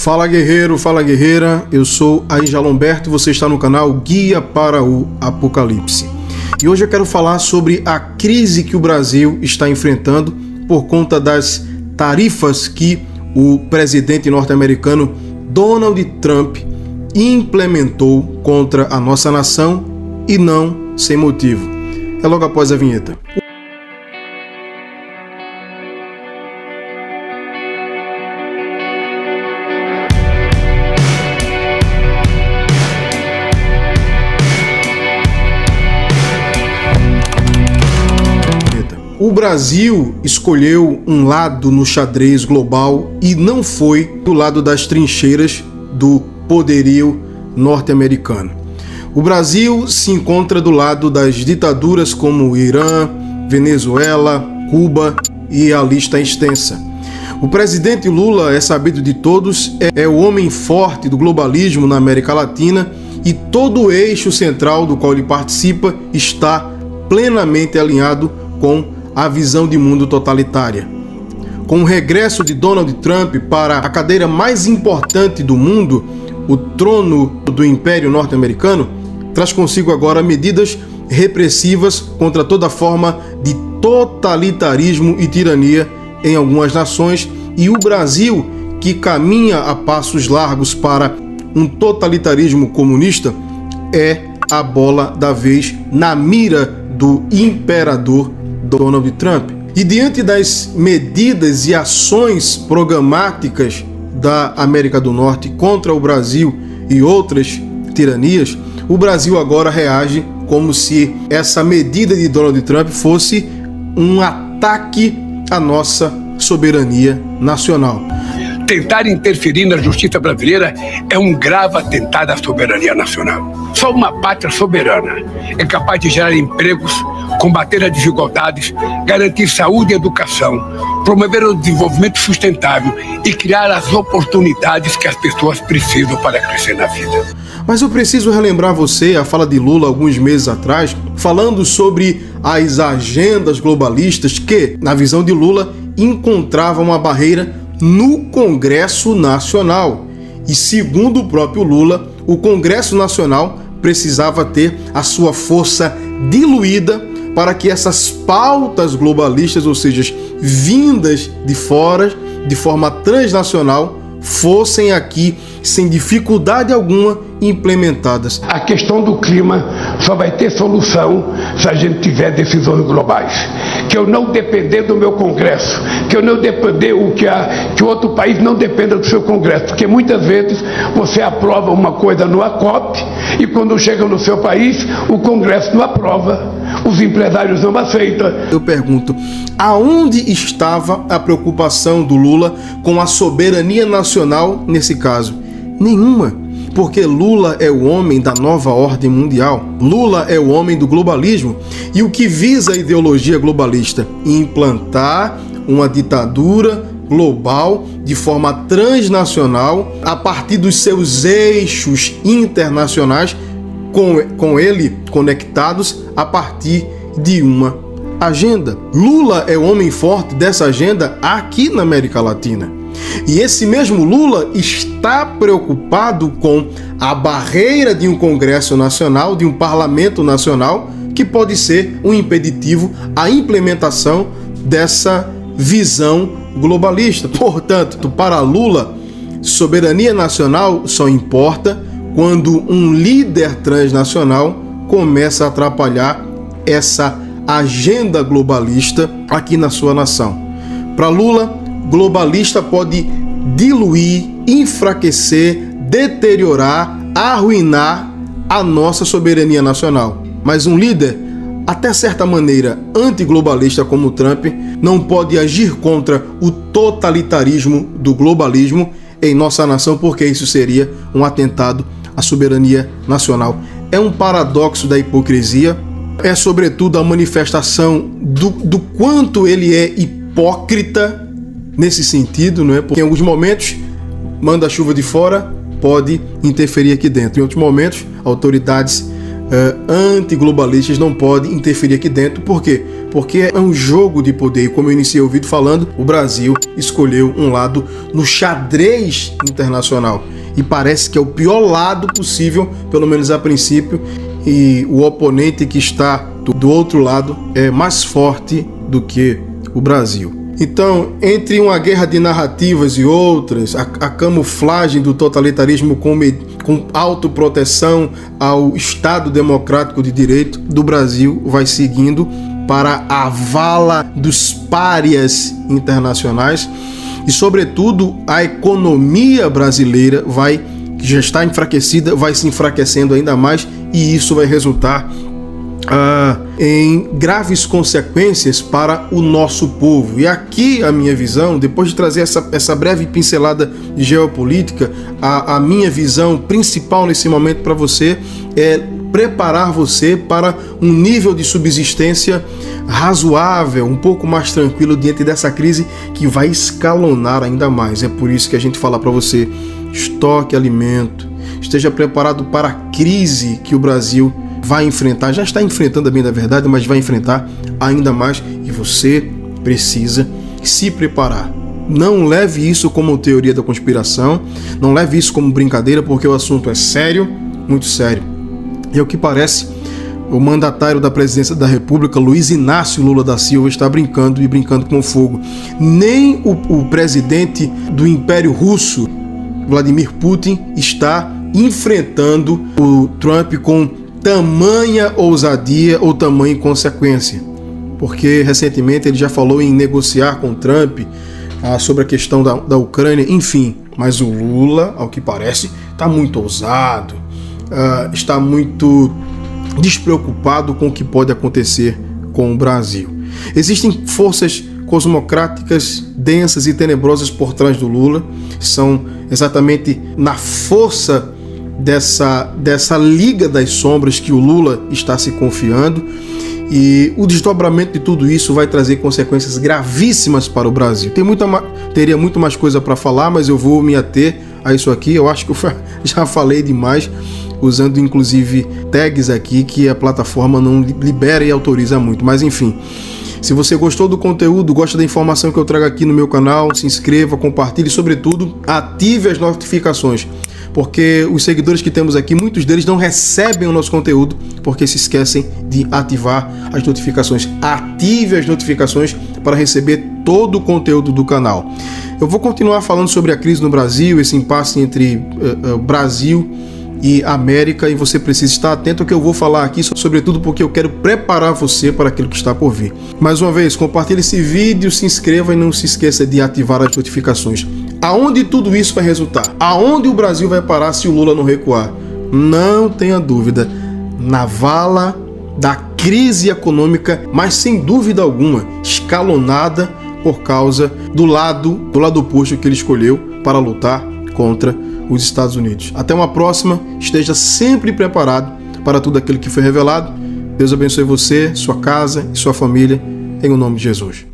Fala guerreiro, fala guerreira, eu sou Aija Lomberto e você está no canal Guia para o Apocalipse. E hoje eu quero falar sobre a crise que o Brasil está enfrentando por conta das tarifas que o presidente norte-americano Donald Trump implementou contra a nossa nação e não sem motivo. É logo após a vinheta. O Brasil escolheu um lado no xadrez global e não foi do lado das trincheiras do poderio norte-americano. O Brasil se encontra do lado das ditaduras como Irã, Venezuela, Cuba e a lista é extensa. O presidente Lula, é sabido de todos, é o homem forte do globalismo na América Latina e todo o eixo central do qual ele participa está plenamente alinhado com a visão de mundo totalitária. Com o regresso de Donald Trump para a cadeira mais importante do mundo, o trono do Império Norte-Americano, traz consigo agora medidas repressivas contra toda forma de totalitarismo e tirania em algumas nações, e o Brasil, que caminha a passos largos para um totalitarismo comunista, é a bola da vez na mira do imperador Donald Trump. E diante das medidas e ações programáticas da América do Norte contra o Brasil e outras tiranias, o Brasil agora reage como se essa medida de Donald Trump fosse um ataque à nossa soberania nacional. Tentar interferir na justiça brasileira é um grave atentado à soberania nacional. Só uma pátria soberana é capaz de gerar empregos, combater as desigualdades, garantir saúde e educação, promover o desenvolvimento sustentável e criar as oportunidades que as pessoas precisam para crescer na vida. Mas eu preciso relembrar você a fala de Lula alguns meses atrás, falando sobre as agendas globalistas que, na visão de Lula, encontravam uma barreira no Congresso Nacional. E segundo o próprio Lula, o Congresso Nacional precisava ter a sua força diluída para que essas pautas globalistas, ou seja, vindas de fora, de forma transnacional, fossem aqui, sem dificuldade alguma, implementadas. A questão do clima só vai ter solução se a gente tiver decisões globais. Que eu não depender do meu Congresso, que eu não depender que o outro país não dependa do seu Congresso, porque muitas vezes você aprova uma coisa no COP e quando chega no seu país, o Congresso não aprova, os empresários não aceitam. Eu pergunto, aonde estava a preocupação do Lula com a soberania nacional nesse caso? Nenhuma. Porque Lula é o homem da nova ordem mundial. Lula é o homem do globalismo. E o que visa a ideologia globalista? Implantar uma ditadura global de forma transnacional a partir dos seus eixos internacionais, com ele conectados a partir de uma agenda. Lula é o homem forte dessa agenda aqui na América Latina. E esse mesmo Lula está preocupado com a barreira de um Congresso Nacional, de um Parlamento Nacional, que pode ser um impeditivo à implementação dessa visão globalista. Portanto, para Lula, soberania nacional só importa quando um líder transnacional começa a atrapalhar essa agenda globalista aqui na sua nação. Para Lula, globalista pode diluir, enfraquecer, deteriorar, arruinar a nossa soberania nacional. Mas um líder, até certa maneira, antiglobalista como Trump, não pode agir contra o totalitarismo do globalismo em nossa nação, porque isso seria um atentado à soberania nacional. É um paradoxo da hipocrisia, é sobretudo a manifestação do quanto ele é hipócrita nesse sentido, não é? Porque em alguns momentos manda a chuva de fora, pode interferir aqui dentro. Em outros momentos, autoridades antiglobalistas não podem interferir aqui dentro. Por quê? porque é um jogo de poder. E como eu iniciei o vídeo falando, o Brasil escolheu um lado no xadrez internacional. E parece que é o pior lado possível, pelo menos a princípio, e o oponente que está do outro lado é mais forte do que o Brasil. Então, entre uma guerra de narrativas e outras, a camuflagem do totalitarismo com autoproteção ao Estado democrático de direito do Brasil vai seguindo para a vala dos párias internacionais e, sobretudo, a economia brasileira que já está enfraquecida, vai se enfraquecendo ainda mais e isso vai resultar em graves consequências para o nosso povo. E aqui a minha visão, depois de trazer essa breve pincelada de geopolítica, a minha visão principal nesse momento para você é preparar você para um nível de subsistência razoável, um pouco mais tranquilo diante dessa crise que vai escalonar ainda mais. É por isso que a gente fala para você, estoque alimento, esteja preparado para a crise que o Brasil vai enfrentar, já está enfrentando, a bem da verdade, mas vai enfrentar ainda mais e você precisa se preparar. Não leve isso como teoria da conspiração, não leve isso como brincadeira, porque o assunto é sério, muito sério. E ao que parece, o mandatário da presidência da República, Luiz Inácio Lula da Silva, está brincando com fogo. Nem o presidente do Império Russo, Vladimir Putin, está enfrentando o Trump com tamanha ousadia ou tamanha inconsequência, porque recentemente ele já falou em negociar com Trump sobre a questão da Ucrânia, enfim, mas o Lula, ao que parece, está muito ousado, está muito despreocupado com o que pode acontecer com o Brasil. Existem forças cosmocráticas densas e tenebrosas por trás do Lula, são exatamente na força dessa liga das sombras que o Lula está se confiando, e o desdobramento de tudo isso vai trazer consequências gravíssimas para o Brasil. Teria muito mais coisa para falar, mas eu vou me ater a isso aqui. Eu acho que eu já falei demais, usando inclusive tags aqui que a plataforma não libera e autoriza muito, mas enfim. Se você gostou do conteúdo, gosta da informação que eu trago aqui no meu canal, se inscreva, compartilhe e, sobretudo, ative as notificações. Porque os seguidores que temos aqui, muitos deles não recebem o nosso conteúdo porque se esquecem de ativar as notificações. Ative as notificações para receber todo o conteúdo do canal. Eu vou continuar falando sobre a crise no Brasil, esse impasse entre Brasil e América, e você precisa estar atento ao que eu vou falar aqui, sobretudo porque eu quero preparar você para aquilo que está por vir. Mais uma vez, compartilhe esse vídeo, se inscreva e não se esqueça de ativar as notificações. Aonde tudo isso vai resultar? Aonde o Brasil vai parar se o Lula não recuar? Não tenha dúvida, na vala da crise econômica, mas sem dúvida alguma, escalonada por causa do lado oposto que ele escolheu para lutar contra os Estados Unidos. Até uma próxima, esteja sempre preparado para tudo aquilo que foi revelado. Deus abençoe você, sua casa e sua família, em o nome de Jesus.